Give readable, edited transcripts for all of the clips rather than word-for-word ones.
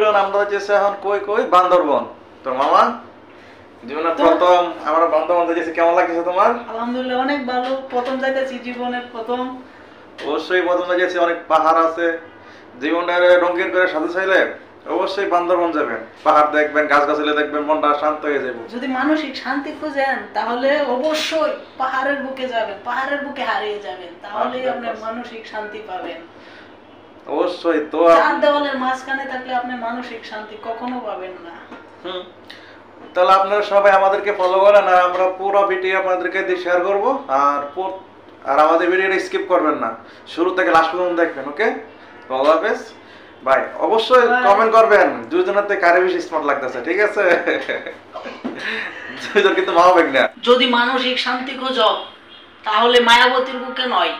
Everyone, আমরা যাচ্ছি এখন কই বান্দরবন। তো মামা, জীবনের প্রথম আমরা বান্দরবন যাচ্ছি, কেমন লাগছে তোমার? আলহামদুলিল্লাহ অনেক ভালো। প্রথম যাইতেছি, জীবনের প্রথম। অবশ্যই প্রথম যাচ্ছি, অনেক পাহাড় আছে। জীবনটা রঙিন করে সাথে চাইলে অবশ্যই বান্দরবন যাবেন। পাহাড় দেখবেন, গাছগাছালি দেখবেন, মনটা শান্ত হয়ে যাবে। যদি মানসিক শান্তি খুঁজেন তাহলে অবশ্যই পাহাড়ের বুকে যাবেন, পাহাড়ের বুকে হারিয়ে যাবেন, তাহলেই আপনি মানসিক শান্তি পাবেন। অবশ্যই। তো চার দেওয়ালের মাঝখানে থাকলে আপনি মানসিক শান্তি কখনো পাবেন না। তাহলে আপনারা সবাই আমাদেরকে ফলো করেন, আর আমরা পুরো ভিডিও আপনাদেরকে দিয়ে শেয়ার করবো। আর আমাদের ভিডিওটা স্কিপ করবেন না, শুরু থেকে লাস্ট পর্যন্ত দেখবেন। ওকে, আল্লাহ হাফেজ, বাই। অবশ্যই কমেন্ট করবেন দুজনের থেকে কারে বেশি স্মার্ট লাগতেছে, ঠিক আছে? দুজন কিন্তু মা হবে না। যদি মানসিক শান্তি খোঁজো তাহলে মায়াবতীর বুকে নয়,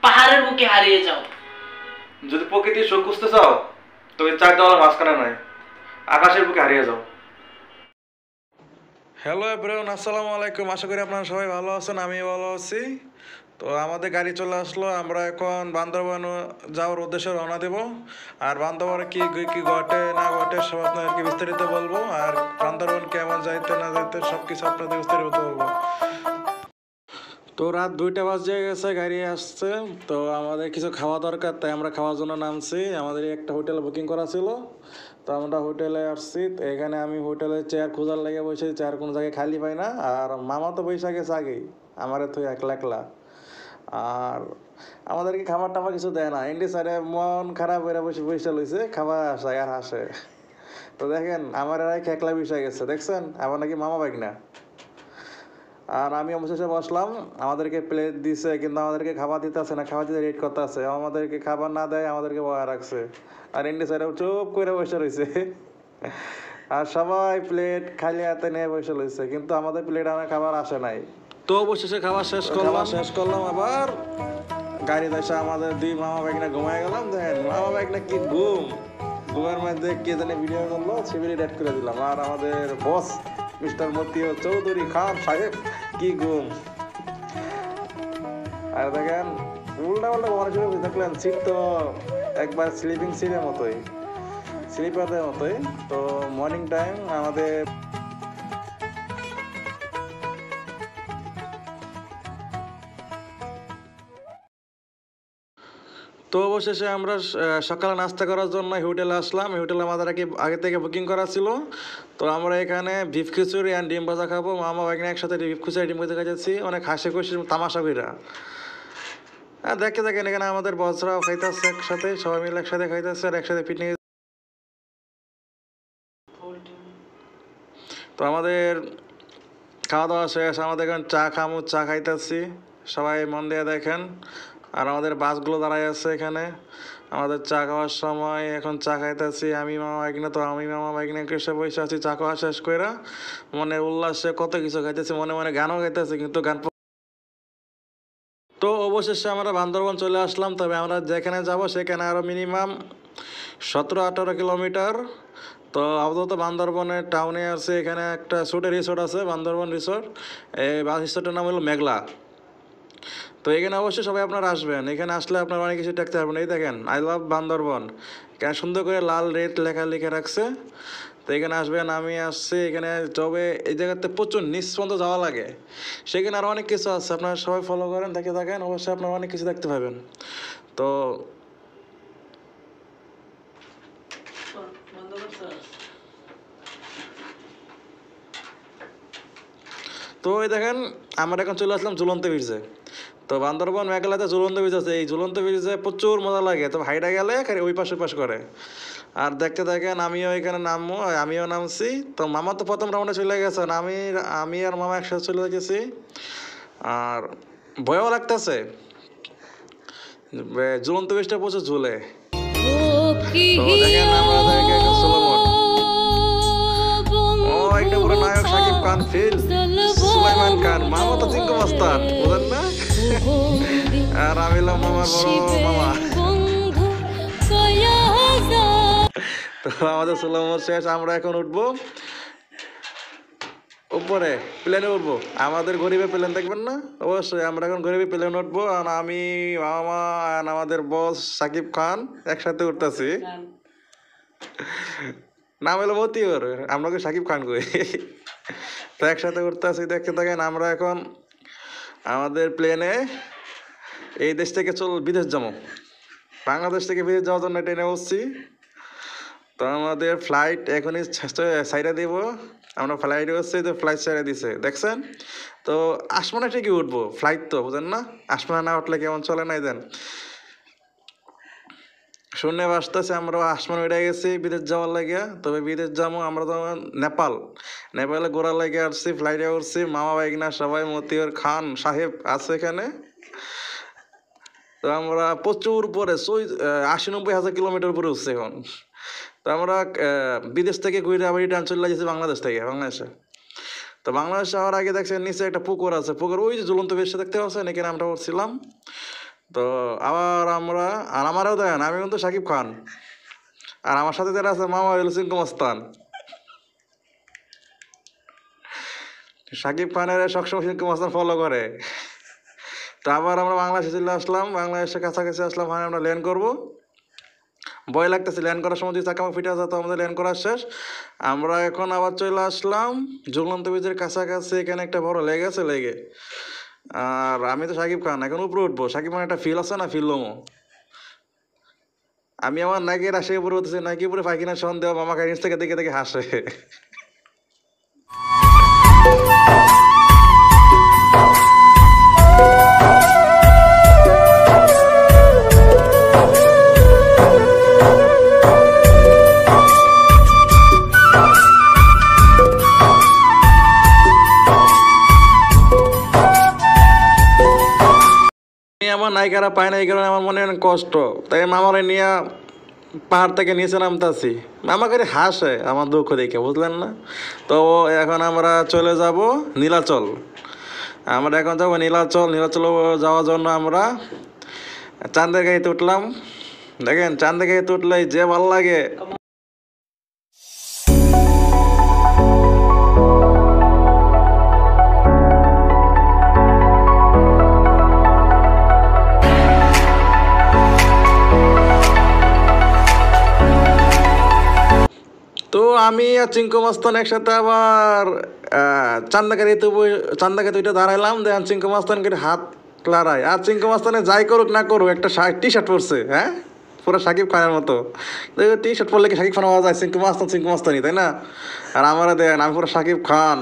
পাহাড়ের বুকে হারিয়ে যাও। যদি প্রকৃতির সুখ খুঁজতে চাও তবে চার দেওয়ালের মাঝখানে নয়, আকাশের বুকে হারিয়ে যাও। হ্যালো এভরিওয়ান, আসসালামু আলাইকুম। আশা করি আপনারা সবাই ভালো আছেন, আমি ভালো আছি। তো আমাদের গাড়ি চলে আসলো, আমরা এখন বান্দরবান যাওয়ার উদ্দেশ্যে রওনা দেব। আর বান্দরবানে কি কি ঘটে না ঘটে সব আপনাদেরকে বিস্তারিত বলবো, আর বান্দরবান কেমন যাইতে না যাইতে সব কিছু আপনাদের বিস্তারিত বলবো। তো রাত 2টা বাজে গেছে, গাড়ি আসছে। তো আমাদের কিছু খাওয়া দরকার, তাই আমরা খাওয়ার জন্য নামছি। আমাদের একটা হোটেল বুকিং করা ছিল, তো আমরা হোটেলে আসছি। তো এখানে আমি হোটেলে চেয়ার খোঁজার লেগে বসে, চেয়ার কোনো জায়গায় খালি পাই না। আর মামা তো বৈশা গেছে আগেই, আমার তো একলা একলা। আর আমাদেরকে খাবার টাবার কিছু দেয় না। এন্ডি স্যারে মন খারাপ হয়ে বসে বসে লইছে, খাবার আসায় আর হাসে। তো দেখেন আমার এরাই একলা বসে গেছে, দেখছেন? আমার নাকি মামা বাইক না। আর আমি অবশেষে বসলাম, আমাদেরকে প্লেট দিছে, কিন্তু আমাদেরকে খাবার দিতে আছে না, খাবার দিতে রেট করতে আছে। আমাদেরকে খাবার না দেয়, আমাদেরকে বয়া রাখছে। আর ইন্ডি সাইডে চুপ করে বসে রয়েছে। আর সবাই প্লেট খালি হাতে নিয়ে বসে রয়েছে, কিন্তু আমাদের প্লেট আমার খাবার আসে নাই। তো অবশেষে খাবার শেষ করলাম। আবার গাড়ি এসে আমাদের দুই মামা বাইক না ঘুমায় গেলাম। দেখেন মামা বাইক না কি ঘুমের মধ্যে কে জানি ভিডিও করলো, সেগুলি রেড করে দিলাম। আর আমাদের বস মিস্টার মতিউ চৌধুরী খান সাহেব কি ঘুম। আর দেখেন উল্টা পাল্টা মানুষ দেখলেন, সিট তো একবার স্লিপিং সিটের মতোই, স্লিপারদের মতোই। তো মর্নিং টাইম আমাদের তো অবশেষে আমরা সকালে নাস্তা করার জন্য হোটেলে আসলাম। এই হোটেলে আমাদের আগে থেকে বুকিং করা ছিল। তো আমরা এখানে বিফ খিচুড়ি আর ডিম ভাজা খাবো। মামা এখানে একসাথে বিফ খিচুড়ি ডিম ভাজা খাইতেছি, অনেক হাসি খুশি তামাশা কইরা। হ্যাঁ দেখেন এখানে আমাদের বসরাও খাইতেছে একসাথে, সবাই মিলে একসাথে খাইতেছে আর একসাথে পিকনিক। তো আমাদের খাওয়া দাওয়া শেষ, আমাদের এখন চা খাইতেছি, সবাই মন দিয়ে দেখেন। আর আমাদের বাসগুলো দাঁড়ায় আছে এখানে আমাদের চা খাওয়ার সময়। এখন চা খাইতেছি আমি মামা বাইকনা। তো আমি মামা বাইকনা এসে বসে আছি চা খাওয়া শেষ করে, মনের উল্লাসে কত কিছু খাইতেছি, মনে মনে গানও গাইতেছি, কিন্তু গান। তো অবশেষে আমরা বান্দরবন চলে আসলাম। তবে আমরা যেখানে যাব সেখানে আরও মিনিমাম 17-18 কিলোমিটার। তো আপাতত বান্দরবনের টাউনে আছে, এখানে একটা ছোটো রিসোর্ট আছে, বান্দরবন রিসোর্ট। এই বাস রিসোর্টের নাম হলো মেঘলা। তো এখানে অবশ্যই সবাই আপনারা আসবেন, এখানে আসলে আপনারা অনেক কিছু দেখতে পারবেন। এই দেখেন আই লাভ বান্দরবন, এখানে সুন্দর করে লাল রেড লেখা লিখে রাখছে। তো এখানে আসবেন, আমি আসছি এখানে। তবে এই জায়গাতে প্রচুর নিঃস্পন্দ যাওয়া লাগে, সেখানে আরও অনেক কিছু আছে, আপনারা সবাই ফলো করেন, দেখে থাকেন, অবশ্যই আপনারা অনেক কিছু দেখতে পাবেন। তো তো এই দেখেন আমরা এখন চলে আসলাম ঝুলন্ত ব্রিজে। তো বান্দরবন মেঘালয়তে ঝুলন্ত ব্রিজ আছে, এই ঝুলন্ত ব্রিজে প্রচুর মজা লাগে। তো হাইটা গেলে ওই পাশ করে। আর দেখতে দেখেন আমিও এখানে নামবো, আমিও নামছি। তো মামা তো প্রথম রাউন্ডে চলে গেছেন, আমি আর মামা একসাথে চলে গেছি। আর ভয়ও লাগতেছে, ঝুলন্ত ব্রিজটা প্রচুর ঝুলে। একটা পুরো নায়ক শাকিব খান, ফিল সুলাইমান খান, মামা তো চিঙ্কু মাস্তান, বুঝেন না? আর আমি হলাম মামার বড় মামা। তো আমাদের সুলাইমান শেষ, আমরা এখন উঠবো উপরে, প্লেনে উঠবো। আমাদের গরিবে প্লেন দেখবেন না? অবশ্যই আমরা এখন গরিবে প্লেন উঠবো। আর আমি মামা আর আমাদের বস শাকিব খান একসাথে উঠতেছি। নাম হলো মতিউর, আমরা ওকে সাকিব খান কই। তো একসাথে উঠতে আসি, দেখতে থাকেন। আমরা এখন আমাদের প্লেনে এই দেশ থেকে বিদেশ যাবো, বাংলাদেশ থেকে বিদেশ যাওয়ার জন্য ট্রেনে বসছি। তো আমাদের ফ্লাইট এখনই সাইডে দিব, আমরা ফ্লাইটে হচ্ছে, তো ফ্লাইট ছেড়ে দিছে দেখছেন। তো আসমানে ঠিকই উঠবো, ফ্লাইট তো বুঝেন না, আসমানে না উঠলে কেমন চলে নাই দেন। শূন্যে বাসতেছে, আমরা আসমান উঠে গেছি বিদেশ যাওয়ার লাগিয়া। তবে বিদেশ যাবো আমরা তো নেপালে ঘোরার লাগে আসছি, ফ্লাইটে উঠছি। মামা বাইকনা সবাই, মতিউর খান সাহেব আছে এখানে। তো আমরা প্রচুর উপরে 80-90 হাজার কিলোমিটার উপরে উঠছি এখন। তো আমরা বিদেশ থেকে ঘুরে আবার রিটার্ন চলে গেছি বাংলাদেশে। তো বাংলাদেশে যাওয়ার আগে দেখছেন নিচে একটা পুকুর আছে, পুকুর ওই যে ঝুলন্ত বেশি দেখতে পাচ্ছেন, এখানে আমরা উঠছিলাম। তো আবার আমারও দেন, আমি কিন্তু সাকিব খান, আর আমার সাথে যারা আছে মামা হইল চিঙ্কু মস্তান। সাকিব খানের সবসময় চিঙ্কু মস্তান ফলো করে। তো আবার আমরা বাংলাদেশে চলে আসলাম, বাংলাদেশের কাছাকাছি আসলাম, মানে আমরা ল্যান্ড করবো। ভয় লাগতেছে, ল্যান্ড করার সময় যদি চাকামা ফিটে যেত, আমাদের ল্যান্ড করা শেষ। আমরা এখন আবার চলে আসলাম ঝুলন্ত ব্রিজের কাছাকাছি, এখানে একটা বড় লেগ আছে, লেগে। আর আমি তো সাকিব খান, এখন উপরে উঠবো। সাকিব খান একটা ফিল আছে না, ফিল লমো। আমি আমার নাইকের আসে উপরে উঠতেছি, নাইকি উপরে পাখিনা সন্দেহ, মামা কাহিনী থেকে দেখে দেখে হাসে। আমার নায়িকারা পায় না, এই কারণে আমার মনে অনেক কষ্ট। তাই মামারে নিয়ে পাহাড় থেকে নিচে নামতাছি, মামা করে হাসে আমার দুঃখ দেখে, বুঝলেন না। তো এখন আমরা চলে যাব নীলাচল। আমরা এখন যাবো নীলাচল যাওয়ার জন্য আমরা চাঁদের গাড়িতে উঠলাম। দেখেন চাঁদের গাড়িতে উঠলে যে ভালো লাগে। তো আমি আর চিঙ্কু মস্তান একসাথে আবার চান্দাগাড়িতে উঠে দাঁড়াইলাম। দেখেন চিঙ্কু মস্তানকে হাত লড়াই, আর চিঙ্কু মাস্তানে যাই করুক না করুক একটা টি শার্ট পরছে, হ্যাঁ পুরো সাকিব খানের মতো। টি শার্ট পরলে কি সাকিব খান পাওয়া যায়? চিঙ্কু মাস্তানি, তাই না? আর আমারা দেন, আমি পুরো সাকিব খান।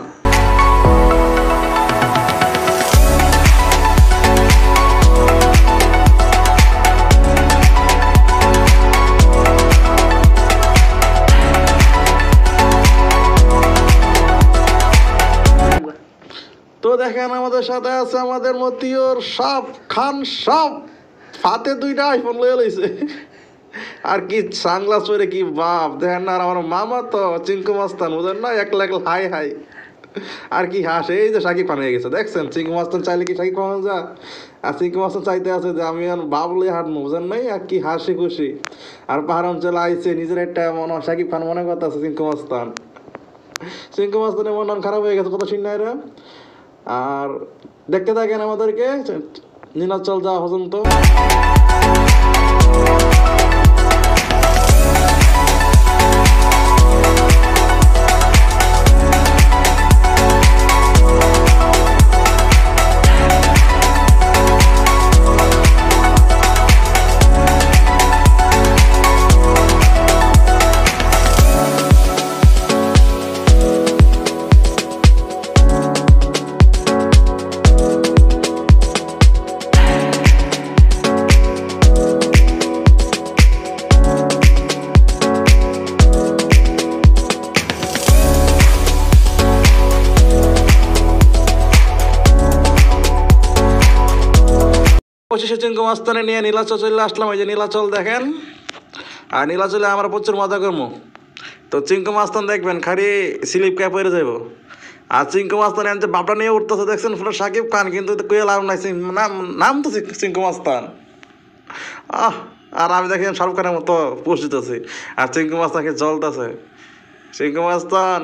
তো দেখেন আমাদের সাথে আছে আমাদের মতিউর খান সাপ, হাতে 2টা আইফোন লয়ে লইছে, আর কি সানগ্লাস পরে কি বাপ দেখেন না। আর আমার মামা তো চিঙ্কু মাস্তান, বুঝেন না, একলা হাই আর কি হাসে। এই যে সাকিব খান হয়ে গেছে দেখছেন। চিঙ্কু মাস্তান চাইলে কি সাকিব খান যা, আর চিঙ্কু মাস্তান চাইতে আছে যে আমি আর বাপ লয়ে হাঁটবো, বুঝেন নাই। আর কি হাসি খুশি, আর পাহাড় অঞ্চলে আইছে নিজের একটা মনে সাকিব খান মনে কথা আছে। চিঙ্কু মাস্তানের মন খারাপ হয়ে গেছে, কত চিন্নাই রে। আর দেখতে থাকেন আমাদেরকে নীলাচল যাওয়া পর্যন্ত। পঁচিশে চিঙ্কু মাস্তানে নিয়ে নীলাচল চলে আসলাম। এই যে নীলাচল দেখেন, আর নীলাচলে আমরা প্রচুর মজা করবো। তো চিঙ্কু মাস্তান দেখবেন খালি স্লিপ ক্যাপ হয়ে যাবো। আর চিঙ্কু মাস্তান এনে বাপটা নিয়ে উঠতেছে দেখছেন, পুরো সাকিব খান, কিন্তু কুয়ে লাভ নাই, নাম তো চিঙ্কু মাস্তান। আর আমি দেখেন শাহরুখ খানের মতো উপস্থিত আছি, আর চিঙ্কু মাস্তানকে জ্বলতেছে। চিঙ্কু মাস্তান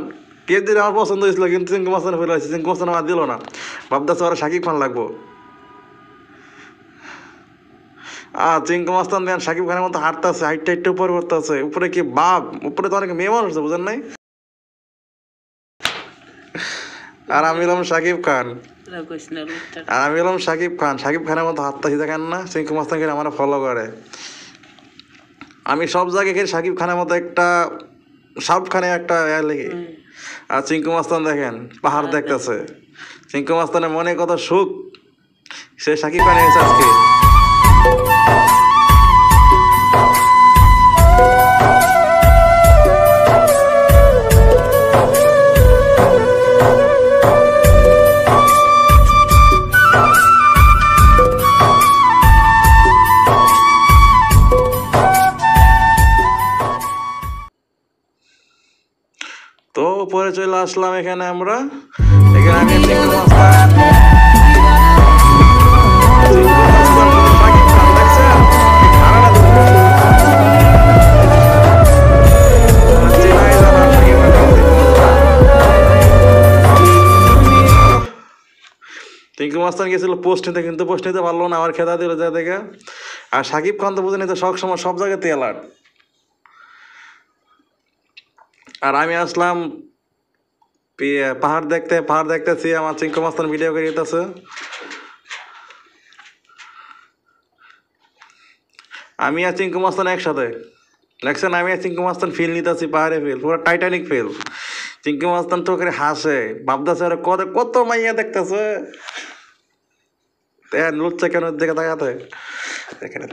কে দিন আমার পছন্দ হয়েছিল, কিন্তু চিঙ্কু মাস্তান ফেলে আছে, চিঙ্কু মাস্তান আমার দিল না, ভাবতেছে ওরা সাকিব খান লাগবো। চিঙ্কু মাস্তান দেন সাকিব খানের মতো হাঁটতেছে, হাইটটা একটু উপরে করতেছে, উপরে কি বাপ, উপরে তো অনেক মেয়ে মানুষ আছে, বুঝেন নাই? আর আমি হলাম সাকিব খান, আর আমি হলাম সাকিব খান, সাকিব খানের মতো হাঁটতেছি দেখেন না, চিঙ্কু মাস্তান খেলে আমার ফলো করে। আমি সব জায়গায় খেয়ে সাকিব খানের মতো একটা শাহরুখ খানের একটা লেগে, আর চিঙ্কু মাস্তান দেখেন পাহাড় দেখতেছে। চিঙ্কু মাস্তানের মনে কত সুখ, সে সাকিব খান এসে আজকে। তো পরে চলে আসলাম এখানে আমরা, এখানে আমি চিঙ্কু মাস্তান, চিঙ্কু মাস্তান বলে সাকিব খান দেখছেন? ধারণা তো চেনাই জানা সাকিব খান। চিঙ্কু মাস্তান গেছিল পোস্ট নিতে, কিন্তু পোস্ট নিতে পারলো না, আমার খেদা দিল যা দেখে। আর সাকিব খান তো বুঝে নিতে সব সময় সব জায়গাতে অ্যালার্ট। আর আমি আসলাম পাহাড় দেখতে, পাহাড় দেখতেছি, আমার চিঙ্কু মাস্তান ভিডিও করে দিতেছে। আমি আর চিঙ্কু মাস্তান একসাথে দেখছেন, আমি আর চিঙ্কু মাস্তান ফিল নিতেছি, পাহাড়ে ফিল, পুরো টাইটানিক ফিল। চিঙ্কু মাস্তান তো করে হাসে, ভাবতেছে আর কত কত মাইয়া দেখতেছে, লুচ্চা কেন দেখে তাকাতে দেখেন।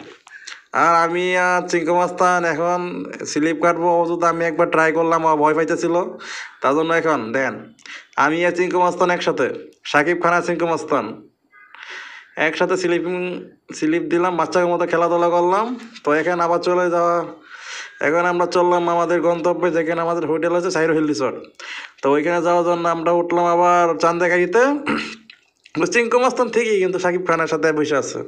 আর আমি আর চিঙ্কু মাস্তান এখন স্লিপ কাটবো, অযথ আমি একবার ট্রাই করলাম, ভয় পাইতেছিল, তার জন্য এখন দেখেন আমি আর চিঙ্কু মাস্তান একসাথে, সাকিব খান আর চিঙ্কু মাস্তান একসাথে স্লিপ দিলাম, বাচ্চাদের মতো খেলাধুলা করলাম। তো এখানে আবার চলে যাওয়া, এখন আমরা চললাম আমাদের গন্তব্যে, যেখানে আমাদের হোটেল আছে সাইরো হিল রিসর্ট। তো ওইখানে যাওয়ার জন্য আমরা উঠলাম আবার চান্দা গাড়িতে। চিঙ্কু মাস্তান ঠিকই কিন্তু সাকিব খানের সাথে বসে আছে।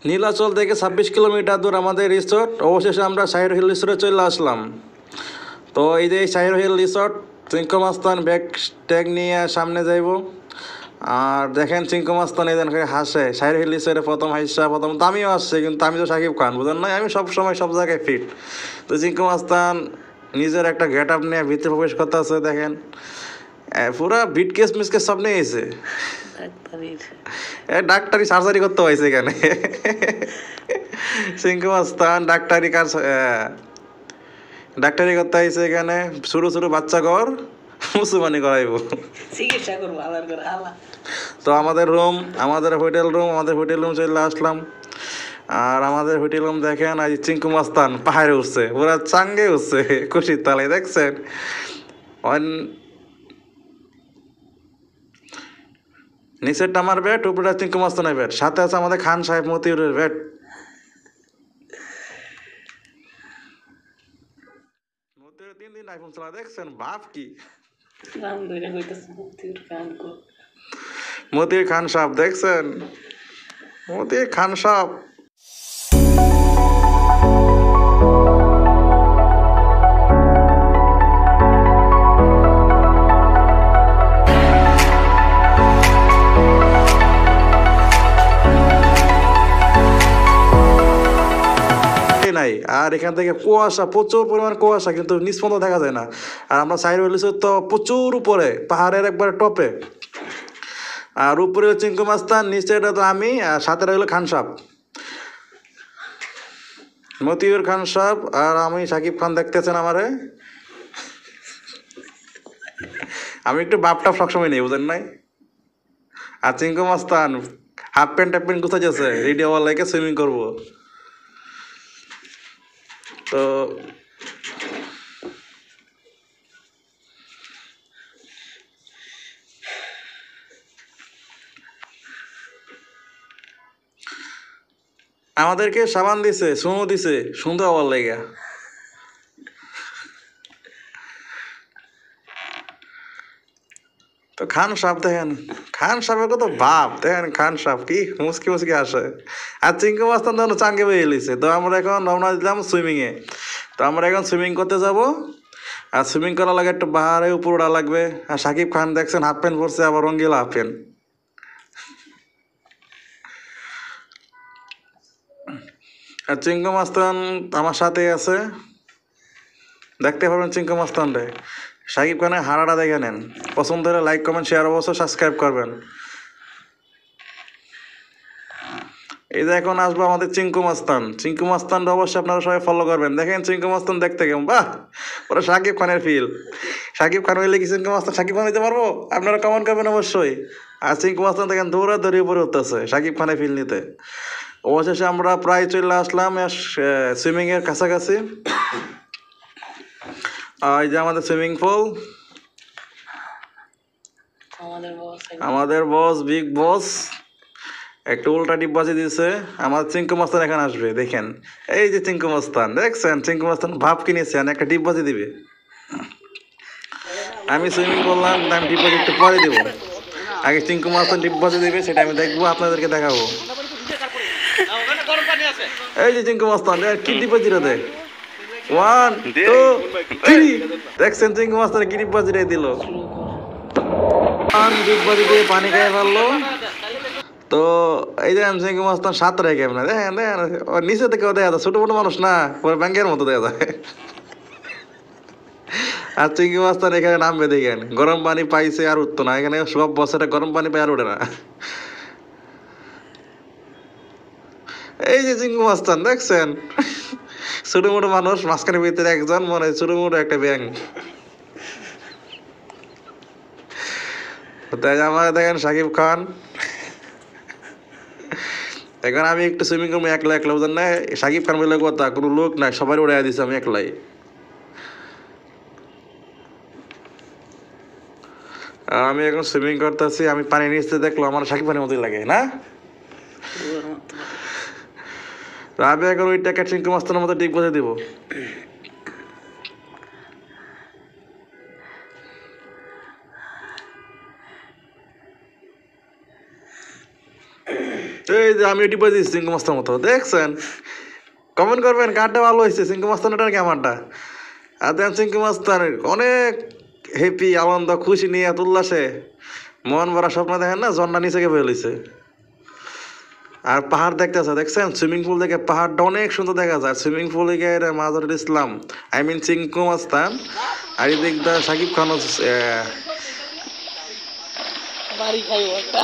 নীলাচল থেকে 26 কিলোমিটার দূর আমাদের রিসর্ট, অবশেষে আমরা সাইরো হিল রিসর্টে চলে আসলাম। তো এই যে সাইরো হিল রিসর্ট, চিঙ্কু মাস্তান ব্যাগ ট্যাগ নিয়ে সামনে যাইব। আর দেখেন চিঙ্কু মাস্তান এই করে হাসে, সাইরো হিল রিসর্টে প্রথম হাসা, প্রথম তো আমিও আসছে, কিন্তু আমি তো সাকিব খান, বুঝেন না, আমি সব সময় সব জায়গায় ফিট। তো চিঙ্কু মাস্তান নিজের একটা গেট আপ নিয়ে ভিতরে প্রবেশ করতে আছে, দেখেন পুরা বিটকেস মিসকেস সব নিয়ে এসে ডাক্তারি সার্জারি করতে হয়েছে এখানে। চিঙ্কু মাস্তান ডাক্তারি করতে হয়েছে এখানে, ছোট ছোট বাচ্চা ঘর মুসলমানি করাইব, চিকিৎসা করবো আলার করে আলা। তো আমাদের হোটেল রুম চলে আসলাম। আর আমাদের হোটেল রুম দেখেন, আজ চিঙ্কু মাস্তান পাহাড়ে উঠছে, ওরা চাঙ্গে উঠছে খুশির তালে, দেখছেন নিচেরটা আমার বেড, উপরে চিঙ্কু মাস্তানের বেড, সাথে আছে আমাদের খান সাহেব মতিউরের বেড। মতিউর 3 দিন আইফোন চালা, দেখছেন বাপ কি মতিউর খান সাহেব, দেখছেন মতিউর খান সাহেব। নাই, আর এখান থেকে কুয়াশা, প্রচুর পরিমাণ কুয়াশা, কিন্তু নিচ পর্যন্ত দেখা যায় না। আর আমরা সাইড হইলেছি তো প্রচুর উপরে, পাহাড়ের একবারে টপে। আর উপরে চিঙ্কু মাস্তান, নিচেটা তো আমি, আর সাথে রইল খান সাহেব, মতিউর খান সাহেব। আর আমি সাকিব খান দেখতেছেন আমারে, আমি একটু বাপটাপ সবসময় নেই, বুঝেন নাই। আর চিঙ্কু মাস্তান হাফ প্যান্ট টাফ প্যান্ট কোথায় যাচ্ছে, রেডি হওয়ার লাগে সুইমিং করবো। তো আমাদেরকে সাবান দিছে, সুমো দিছে, সুন্দর হওয়ার লাগে। তো খান সাহেব দেখেন, খান সাহেবের কত ভাব দেখেন, খান সাহেব কি মুসকি মুসকি আসে। আর চিঙ্কু মাস্তান তখন চাঙ্গে বেরিয়ে এলিছে। তো আমরা এখন রওনা দিলাম সুইমিংয়ে। তো আমরা এখন সুইমিং করতে যাব। আর সুইমিং করার লাগে একটু বাহারে উপর ওড়া লাগবে। আর সাকিব খান দেখছেন হাফ প্যান্ট পরছে, আবার রঙ্গিলা হাফ প্যান্ট। আর চিঙ্কু মাস্তান আমার সাথে আছে, দেখতে পারবেন চিঙ্কু মাস্তান রে। সাকিব খানের হারাটা দেখে নেন, পছন্দ হলে লাইক কমেন্ট শেয়ার অবশ্যই সাবস্ক্রাইব করবেন। এই যে এখন আসবো আমাদের চিঙ্কু মাস্তান, চিঙ্কু মাস্তান অবশ্যই আপনারা সবাই ফলো করবেন। দেখেন চিঙ্কু মাস্তান দেখতে কেমন, বাহ ওরা সাকিব খানের ফিল। সাকিব খান হইলে কি চিঙ্কু মাস্তান সাকিব খান হইতে পারবো? আপনারা কমেন্ট করবেন অবশ্যই। আর চিঙ্কু মাস্তান দেখেন দৌড়াদৌড়ি উপরে উঠতেছে সাকিব খানের ফিল নিতে। অবশেষে আমরা প্রায় চলে আসলাম সুইমিং এর কাছাকাছি। এই যে আমাদের সুইমিং পুল, আমাদের বস বিগ বস একটু উল্টা ডিব্বাজি দিয়েছে। আমার চিঙ্কু মাস্তান এখানে আসবে, দেখেন এই যে চিঙ্কু মাস্তান, দেখছেন চিঙ্কু মাস্তান ভাব কিনেছেন একটা ডিব্বাজি দিবে। আমি সুইমিং করলাম, আমি ডিব্বাজি একটু পরে দেবো, আগে চিঙ্কু মাস্তান ডিব্বাজি দিবে সেটা আমি দেখবো, আপনাদেরকে দেখাবো। এই যে চিঙ্কু মাস্তান কি ডিব্বাজিটা দেখ, 1 2 3, দেখছেন চিঙ্কু মাস্তান কি ডিব্বাজিটা দিল, ডিব্বাজি দিয়ে পানি খেয়ে ফেললো। তো এই যে চিঙ্কু মাস্তান সাঁতরে কেমন দেখেন, দেখেন নিচে থেকে দেখা যায়, ছোট মোটো মানুষ না, পুরো ব্যাংকের মতো দেখা যায়। আর চিঙ্কু মাস্তান এখানে নামবে দেখেন, গরম পানি পাইছে আর উঠতো না, এখানে সব বছরে গরম পানি পাই আর উঠে না। এই যে চিঙ্কু মাস্তান দেখছেন, ছোট মোটো মানুষ মাঝখানের ভিতরে একজন মনে হয় ছোট মোটো একটা ব্যাং। তাই আমার দেখেন সাকিব খান, এখন আমি একটু সুইমিং করবো একলা একলা, বুঝেন না, সাকিব খান বলে কথা, কোনো লোক নাই, সবাই উড়াই দিছে, আমি একলাই। আমি এখন সুইমিং করতেছি, আমি পানি নিচে দেখলো আমার সাকিব খানের মতোই লাগে না। আমি এখন ওই টাকা চিঙ্কু মাস্তানের মতো ডিপ বসে দিব। এই যে আমি ডিপ বসে দিচ্ছি চিঙ্কু মাস্তার মতো, দেখছেন? কমেন্ট করবেন কারটা ভালো হয়েছে, চিঙ্কু মাস্তানটা কি আমারটা। আর দেন চিঙ্কু মাস্তান অনেক হ্যাপি, আনন্দ খুশি নিয়ে এত উল্লাসে মন ভরা স্বপ্ন দেখেন না, ঝর্ণা নিচে গিয়ে ফেলেছে। আর পাহাড় দেখতেছে, দেখছেন সুইমিং পুল থেকে পাহাড়টা অনেক সুন্দর দেখা যায়। সুইমিং পুল থেকে মাজারুল ইসলাম, আই মিন চিঙ্কু মাস্তান, আর এদিক দা সাকিব খান বাড়ি খাইব একটা।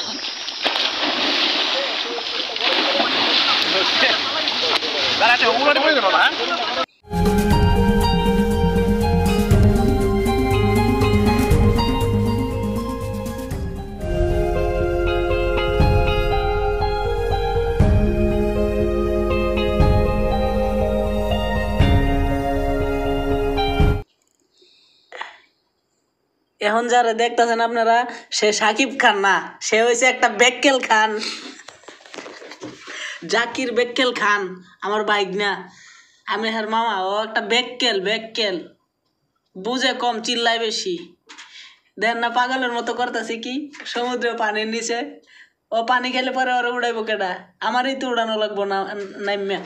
এখন যারা দেখতেছেন আপনারা, সে সাকিব খান না, সে হয়েছে একটা বেক্কেল খান, জাকির বেক্কেল খান, আমার বাইক না, আমি হার মামা, ও একটা বেক্কেল বেক্কেল, বুঝে কম চিল্লায় বেশি। দেন না পাগলের মতো করতেছি কি সমুদ্রে পানির নিচে, ও পানি খেলে পরে ওরা উড়াইবো কেডা, আমারই তো উড়ানো লাগবো না নাইম্যা।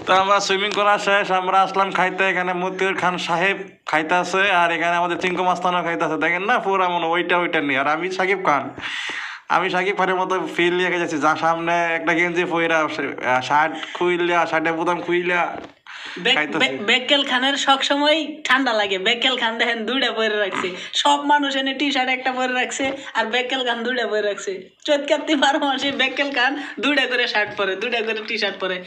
তো আমরা সুইমিং করা শেষ, আমরা আসলাম খাইতে, এখানে মতিউর খান সাহেব খাইতে আছে, আর এখানে আমাদের চিঙ্কু মাস্তানও খাইতে আছে, দেখেন না পুরা মনে ওইটা নিয়ে। আর আমি সাকিব খান, আমি সাকিব খানের মতো ফিল নিয়ে গেছি, যার সামনে একটা গেঞ্জি পইরা শার্ট খুইলা, শার্টের বোতাম খুইলা বেক্কেল খানের সব সময় ঠান্ডা লাগে। বেক্কেল খান দেখেন দুইটা পরে রাখছে, সব মানুষ এনে টি শার্ট একটা পরে রাখছে, আর বেক্কেল খান দুইটা পরে রাখছে। চৈত কার্তিক 12 মাসে বেক্কেল খান দুইটা করে শার্ট পরে, দুইটা করে টি শার্ট পরে।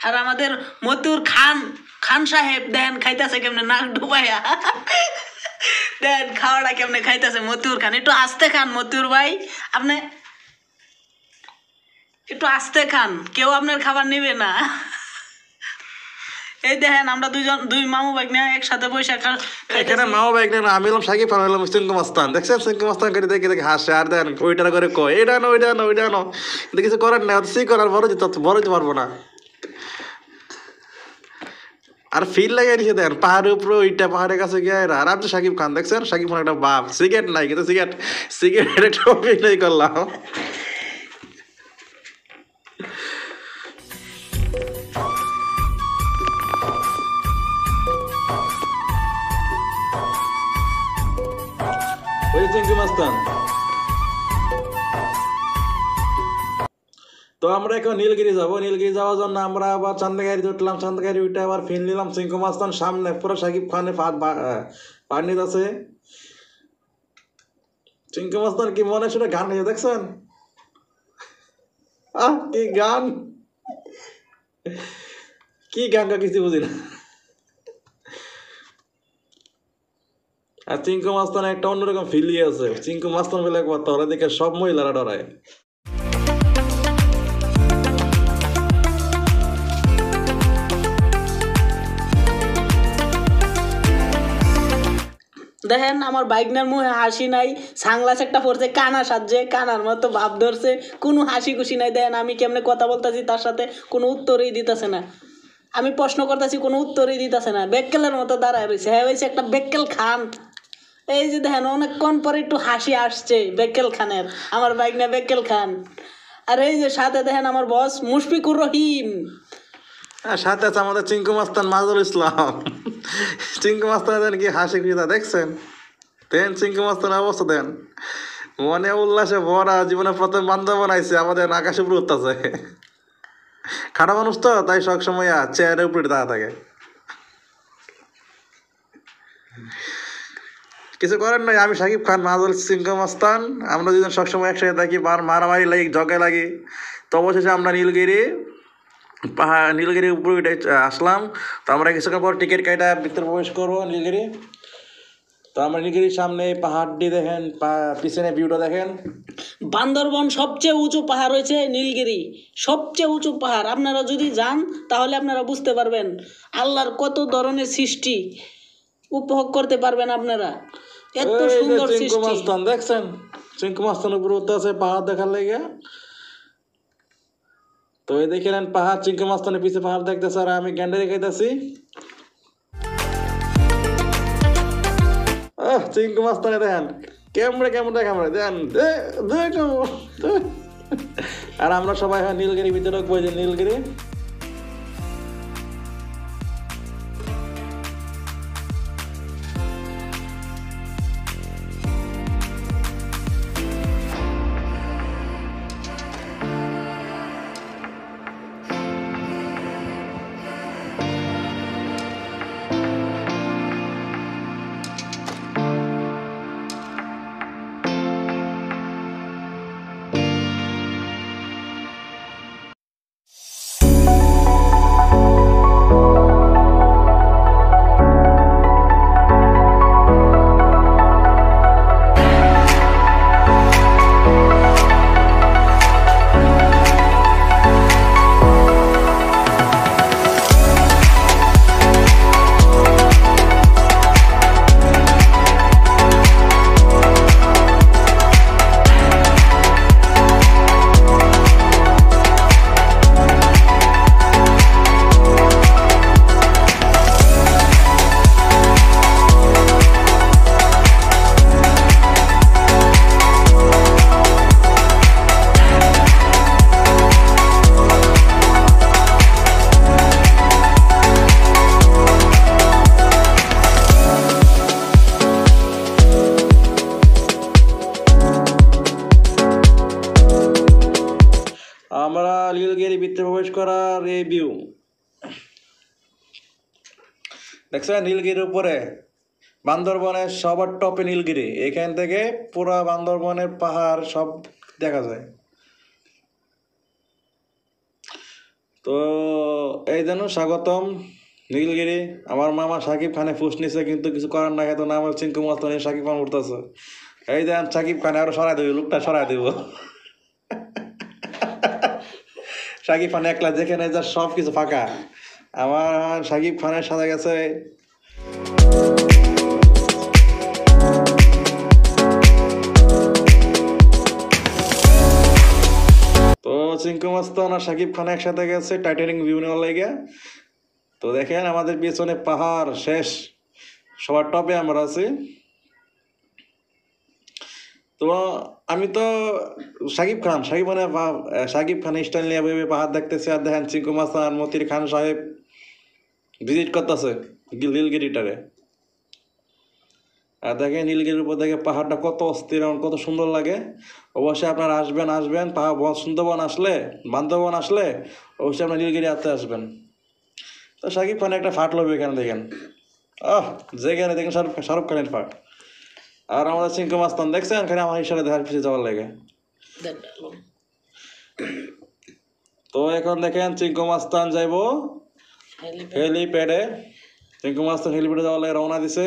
আর আমাদের মতিউর খান, খান সাহেব দেখেন খাইতেছে কেমনে নাক ডুবাইয়া, দেখেন খাওয়াটা কেমনে খাইতেছে মতিউর খান। একটু আস্তে খান মতিউর ভাই, আপনি একটু আস্তে খান, কেউ আপনার খাবার নেবে না। এই দেখেন আমরা দুই মামু ভাই না একসাথে বসে এখানে মামু ভাই না, আমি হলাম সাকিব খান, হলাম চিঙ্কু মাস্তান। দেখছেন চিঙ্কু মাস্তান করে দেখে দেখে হাসে, আর দেন ওইটা করে কয় এটা আনো ওইটা আনো ওইটা আনো, কিছু করার না, সে করার বড় যেতে পারবো না। আর ফিল লাগে নিচে দেন পাহাড়ের উপরে, ওইটা পাহাড়ের কাছে গিয়ে আর আমি তো সাকিব খান, দেখছেন সাকিব খান একটা বাপ, সিগারেট নাই কিন্তু সিগারেট একটা অভিনয় করলাম। চিঙ্কু মাস্তান তো আমরা এখন নীলগিরি যাবো, নীলগিরি যাওয়ার জন্য আমরা আবার চান্দাগাড়ি উঠলাম, চান্দাগাড়ি উঠে আবার ফিল নিলাম চিঙ্কু মাস্তান সামনে পুরো সাকিব খানের পানিত আছে। চিঙ্কু মাস্তান কি মনে শুনে গান নিয়ে দেখছেন, কি গান, কি গান কিছু বুঝি না। আর চিঙ্কু মাস্তান একটা অন্যরকম ফিলি আছে, চিঙ্কু মাস্তান বলে একবার তোরা দেখে সব মহিলারা ডরায়। দেখেন আমার বাইকনার মুখে হাসি নাই, সাংলাস একটা পড়ছে, কানা সাজছে, কানার মতো ভাব ধরছে, কোনো হাসি খুশি নাই। দেখেন আমি কেমনে কথা বলতেছি তার সাথে, কোনো উত্তরই দিতেছে না। আমি প্রশ্ন করতেছি, কোনো উত্তরই দিতেছে না, বেক্কেলের মতো দাঁড়ায় রয়েছে। হ্যাঁ হয়েছে একটা বেক্কেল খান। এই যে দেখেন অনেকক্ষণ পরে একটু হাসি আসছে বেক্কেল খানের, আমার বাইকনা বেক্কেল খান। আর এই যে সাথে দেখেন আমার বস মুশফিকুর রহিম, সাথে আছে আমাদের চিঙ্কু মাস্তান মাজুল ইসলাম। চিঙ্কু মাস্তান দেন কি হাসি খুশিটা দেখছেন, দেন চিঙ্কু মাস্তানের অবস্থা দেন, মনে উল্লাসে ভরা, জীবনে প্রথম বান্ধব বানাইছে, আমাদের আকাশে উপরে উঠতেছে। খারাপ মানুষ তো, তাই সবসময় চেয়ারের উপরে দাঁড়া থাকে। কিছু করেন নাই, আমি সাকিব খান, মাজুল, চিঙ্কু মাস্তান, আমরা দুজন সবসময় একসাথে থাকি, মারামারি লাগি, ঝগড়া লাগি। তো অবশেষে আমরা নীলগিরির উপরে উঠে আসলাম। তো আমরা কিছুক্ষণ পর টিকিট কাটা ভিতরে প্রবেশ করবো নীলগিরি। তো আমরা নীলগিরির সামনে পাহাড়টি দেখেন, পিছনে ভিউটা দেখেন। বান্দরবন সবচেয়ে উঁচু পাহাড় হয়েছে নীলগিরি, সবচেয়ে উঁচু পাহাড়। আপনারা যদি যান তাহলে আপনারা বুঝতে পারবেন আল্লাহর কত ধরনের সৃষ্টি উপভোগ করতে পারবেন আপনারা। এত সুন্দর চিঙ্কু সৃষ্টি। মাস্তান দেখছেন, চিঙ্কু মাস্তান উপরে উঠতে আছে পাহাড় দেখার লেগে। তো এই দেখলেন পাহাড়, চিঙ্কু মাস্তানের পিছে পাহাড় দেখতেছে, আর আমি গ্যান্ডারি খাইতেছি। চিঙ্কু মাস্তানে দেখেন ক্যামেরা দেখেন, আর আমরা সবাই নীলগিরি ভিতরে ঢুকবো, যে নীলগিরি। আমরা নীলগিরি ভিতরে প্রবেশ করার এই ভিউ দেখছেন, নীলগিরির উপরে বান্দরবনের সবার টপে নীলগিরি। এখান থেকে পুরা বান্দরবনের পাহাড় সব দেখা যায়। তো এই জন্য স্বাগতম নীলগিরি। আমার মামা সাকিব খানে ফুস নিছে, কিন্তু কিছু করার না, তো নাম চিঙ্কু মাস্তান, সাকিব খান উঠতেছে। এই দেন সাকিব খানে আরো সরাই দেব, লোকটা সরাই দেব। সাকিব খান একলা, যেখানে যা সব কিছু ফাঁকা। আমার সাকিব খানের সাথে গেছে তো চিঙ্কু মাস্তান আর সাকিব খান একসাথে গেছে টাইটানিক ভিউ নেওয়ার লেগে। তো দেখেন আমাদের পিছনে পাহাড় শেষ, সবার টপে আমরা আছি। তো আমি তো সাকিব খান স্টাইল নিয়ে ভেবে পাহাড় দেখতেছি, আর দেখেন চিঙ্কু মাস্তান আর মতির খান সাহেব ভিজিট করতেছে নীলগিরিটারে। আর দেখেন নীলগিরির উপর দেখে পাহাড়টা কত অস্থির এবং কত সুন্দর লাগে। অবশ্যই আপনারা আসবেন পাহাড় সুন্দরবন আসলে, বান্দরবন আসলে অবশ্যই আপনার নীলগিরি আসবেন। তো শাকিব খান একটা ফাট লবে এখানে দেখেন, যেখানে দেখেন শাহরুখ খানের ফাট। আর আমাদের চিঙ্কু মাস্তান দেখছেন এখানে আমার ইশারা দেখার পিছিয়ে যাওয়ার লাগে। তো এখন দেখেন চিঙ্কু মাস্তান যাইব হেলিপ্যাডে। চিঙ্কু মাস্তান হেলিপ্যাডে যাওয়ার লাগে রওনা দিছে।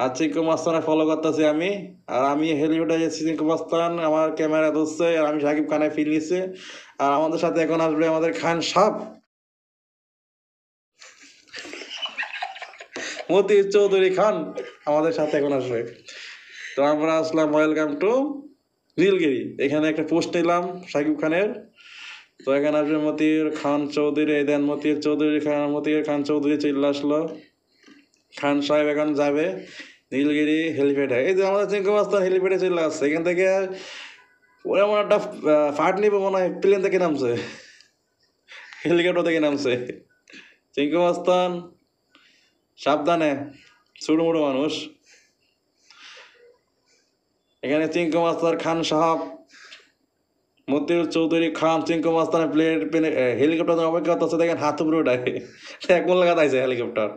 আর চিঙ্কু মাস্তানে ফলো করতেছি আমি। আর আমি হেলিপ্যাডে যাচ্ছি, চিঙ্কু মাস্তান আমার ক্যামেরা ধরছে, আর আমি শাকিব খানে ফিল নিচ্ছে। আর আমাদের সাথে এখন আসবে আমাদের খান সাহেব মতিউর চৌধুরী খান আমাদের সাথে এখন আসবে। তো আমরা আসলাম ওয়েলকাম টু নীলগিরি। এখানে একটা পোস্ট নিলাম শাকিব খানের। তো এখানে আসবে মতিউর খান চৌধুরী, এই দেন মতিউর খান চৌধুরী চলে আসলো। খান সাহেব এখন যাবে নীলগিরি হেলিপ্যাডে। এই যে আমাদের চিঙ্কু মাস্তান হেলিপ্যাডে চলে আসছে। এখান থেকে ওরা মনে একটা ফাট নিবে মনে হয়, প্লেন থেকে নামছে, হেলিকপ্টার থেকে নামছে। চিঙ্কু মাস্তান সাবধানে, ছোট মোটো মানুষ। এখানে চিঙ্কু মাস্তান, খান সাহেব, মতিউর চৌধুরী খান, চিঙ্কু মাস্তানের হেলিকপ্টার অপেক্ষা করতেছে। দেখেন হাত উপরে উঠায় এক মূল লাগাইছে হেলিকপ্টার।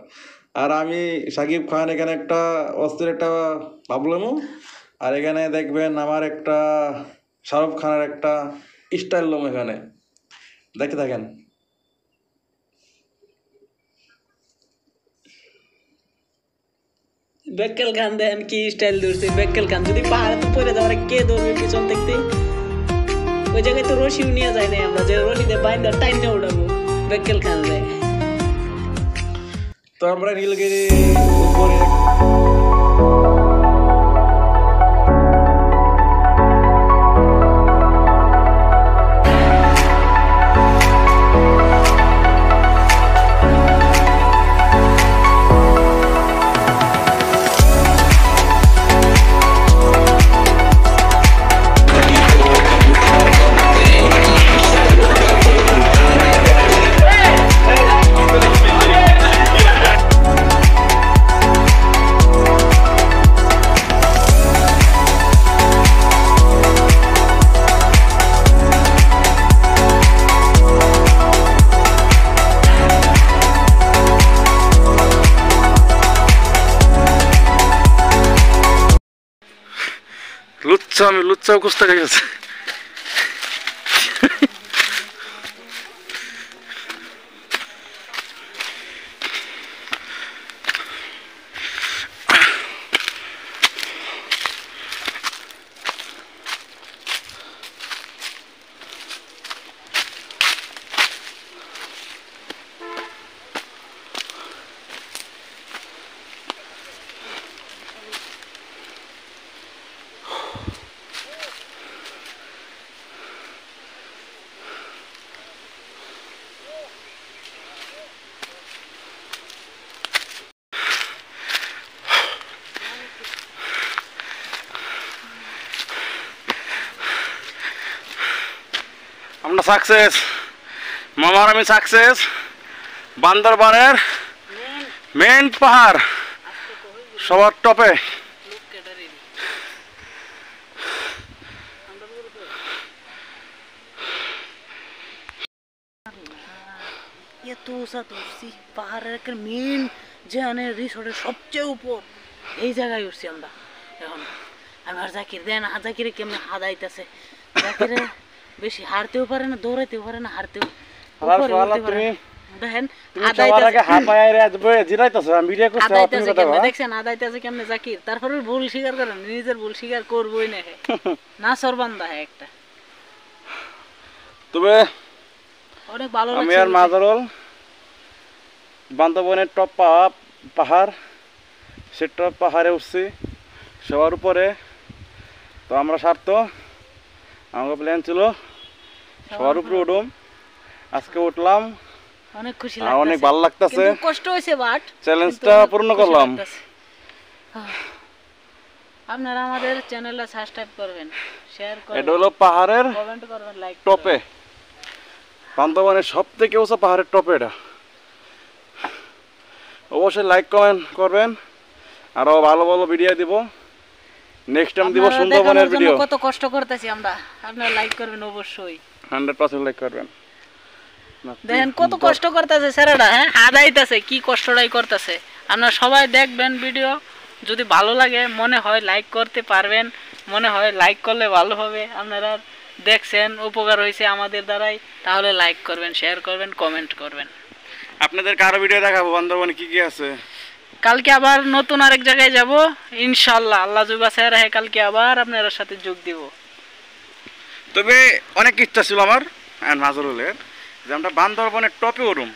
আর আমি শাকিব খান এখানে একটা অস্থির একটা ভাবলামও। আর এখানে দেখবেন আমার একটা শাহরুখ খানের একটা স্টাইল লোম এখানে দেখতে থাকেন। বেক্কেল খান দেন কি স্টাইল ধরছে। বেক্কেল খান যদি পাহাড়ে তো পড়ে যাওয়ার কে ধরবে পিছন দেখতে? ওই জায়গায় তো রশিও নিয়ে যায় না, আমরা যে রশিতে বাইন্দা টাইনে উঠাবো বেক্কেল খান রে। তো আমরা নীলগিরি উপরে লুচ্চা কুস্তা গেছে। আমরা সাকসেস, মামার আমি সাকসেস। বান্দরবানের মেন পাহাড় সবার টপে। পাহাড়ের একটা মেন যেখানে রিসোর্টের সবচেয়ে উপর এই জায়গায় উঠছি আমরা এখন। আমার জাকির দেন জাকিরে কেমনে হাদাইতেছে। জাকিরে বেশি হারতেও পারে না, দৌড়াইতেও পারে না, হারতেও দেখেন দেখছেন আদাইতেছে কেমনে জাকির। তারপরে ভুল স্বীকার করেন, নিজের ভুল স্বীকার করবোই না না সরবান্দা একটা। তবে অনেক ভালো আমি আর মাজারুল বান্দরবনের টপ পাহাড়, সে টপ পাহাড়ে উঠছি সবার উপরে। তো আমরা স্বার্থ আমার প্ল্যান ছিল সবার উপরে উঠুম, আজকে উঠলাম, অনেক খুশি লাগছে, অনেক ভালো লাগতেছে। কষ্ট হয়েছে বাট চ্যালেঞ্জটা পূর্ণ করলাম। আপনারা আমাদের চ্যানেলটা সাবস্ক্রাইব করবেন, শেয়ার করবেন, এটা হলো পাহাড়ের কমেন্ট করবেন, লাইক টপে, বান্দরবানের সবথেকে উঁচু পাহাড়ের টপে। এটা অবশ্যই লাইক কমেন্ট করবেন আরো ভালো ভালো ভিডিও দিব, নেক্সট টাইম দিব আপনারা সুন্দরবনের দেখানোর জন্য ভিডিও। কত কষ্ট করতেছি আমরা, আপনারা লাইক করবেন অবশ্যই। 100% লাইক করবেন। দেখেন কত কষ্ট করতেছে ছেলেটা, হ্যাঁ আদাইতেছে, কি কষ্টটাই করতেছে। আপনারা সবাই দেখবেন ভিডিও, যদি ভালো লাগে মনে হয় লাইক করতে পারবেন, মনে হয় লাইক করলে ভালো হবে। আপনারা দেখছেন উপকার হয়েছে আমাদের দ্বারাই, তাহলে লাইক করবেন, শেয়ার করবেন, কমেন্ট করবেন। আপনাদের কারো ভিডিও দেখাবো বান্দরবনে কি কি আছে। কালকে আবার নতুন আরেক জায়গায় যাব ইনশাল্লাহ, আল্লাহ জুবা স্যার, হ্যাঁ কালকে আবার আপনার সাথে যোগ দিব। তবে অনেক ইচ্ছা ছিল আমার আর নাজরুলের যে আমরা বান্দরবনের টপে উঠুম।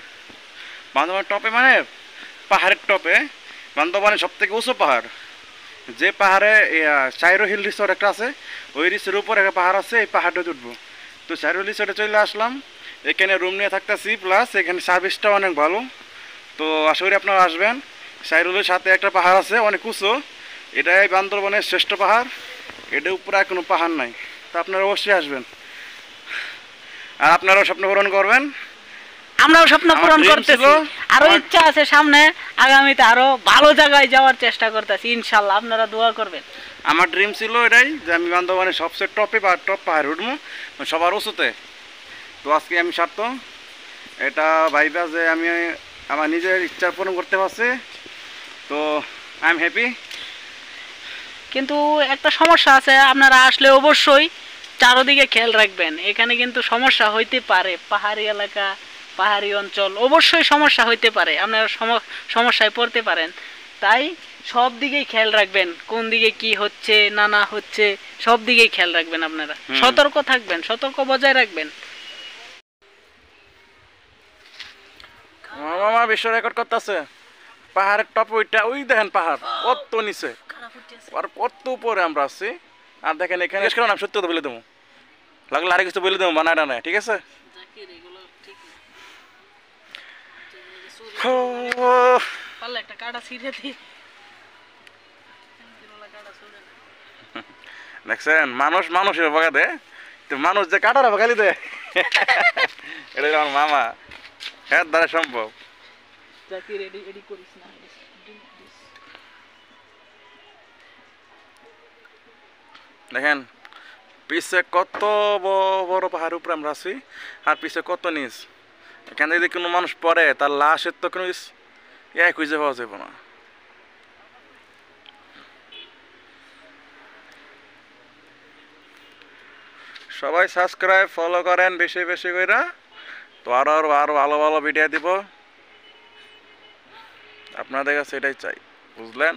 বান্দরবনের টপে মানে পাহাড়ের টপে, বান্দরবনের সব থেকে উঁচু পাহাড়, যে পাহাড়ে চাইরো হিল রিসোর্ট একটা আছে, ওই রিসোর্টের উপর একটা পাহাড় আছে, এই পাহাড়টা উঠবো। তো চাইরো রিসোর্টে চলে আসলাম, এখানে রুম নিয়ে থাকতেছি, প্লাস এখানে সার্ভিসটাও অনেক ভালো। তো আশা করি আপনারা আসবেন। চাইরোলের সাথে একটা পাহাড় আছে অনেক উঁচু, এটাই বান্দরবনের শ্রেষ্ঠ পাহাড়, এটার উপরে আর কোনো পাহাড় নাই। তো আপনারা অবশ্যই আসবেন, আর আপনারাও স্বপ্ন পূরণ করবেন। আমরাও স্বপ্ন আমার পূরণ dream করতেছি, ছিল, আরো আমার- ইচ্ছা আছে সামনে, আগামীতে আরো ভালো জায়গায় যাওয়ার চেষ্টা করতেছি ইনশাল্লাহ, আপনারা দোয়া করবেন। আমার ড্রিম ছিল এটাই যে আমি বান্দরবনের সবচেয়ে টপে বা টপ পাহাড়ে উঠবো, সবার উঁচুতে। তো আজকে আমি সার্থ এটা ভাইবা যে আমি আমার নিজের ইচ্ছা পূরণ করতে পারছি। তো আই এম হ্যাপি। কিন্তু একটা সমস্যা আছে, আপনারা আসলে অবশ্যই চারদিকে খেয়াল রাখবেন, এখানে কিন্তু সমস্যা হইতে পারে, পাহাড়ি এলাকা, পাহাড়ি অঞ্চল, অবশ্যই সমস্যা হইতে পারে, আপনারা সমস্যায় পড়তে পারেন। তাই সব দিকেই খেয়াল রাখবেন, কোন দিকে কি হচ্ছে না না হচ্ছে, সব দিকেই খেয়াল রাখবেন। আপনারা সতর্ক থাকবেন, সতর্ক বজায় রাখবেন। আমার মামা বিশ্ব রেকর্ড করতেছে পাহাড়ের টপ, ওইটা ওই দেখেন পাহাড় কত নিচে, আর কত উপরে আমরা আছি। আর দেখেন এখানে আমি সত্যি কথা বলে দেবো, লাগলে আরেক কিছু বলে দেবো, বানায় না, ঠিক আছে। পারলে একটা কাটা ছিঁড়ে দিই। দেখছেন মানুষ মানুষের বকা দেয়, তো মানুষ যে কাটারা বকালি দেয় এটা আমার মামা, হ্যাঁ দ্বারা সম্ভব। জাকির এডি এডি করিস না। দেখেন পিছে কত বড় পাহাড়ের উপরে আমরা আছি, আর পিছে কত নিচ। এখানে যদি কোনো মানুষ পড়ে তার লাশের তো কোনো খুঁজে পাওয়া যাবে না। সবাই সাবস্ক্রাইব ফলো করেন বেশি বেশি করে, তো আরো আরো ভালো ভালো ভিডিও দিব, আপনাদের কাছে এটাই চাই, বুঝলেন।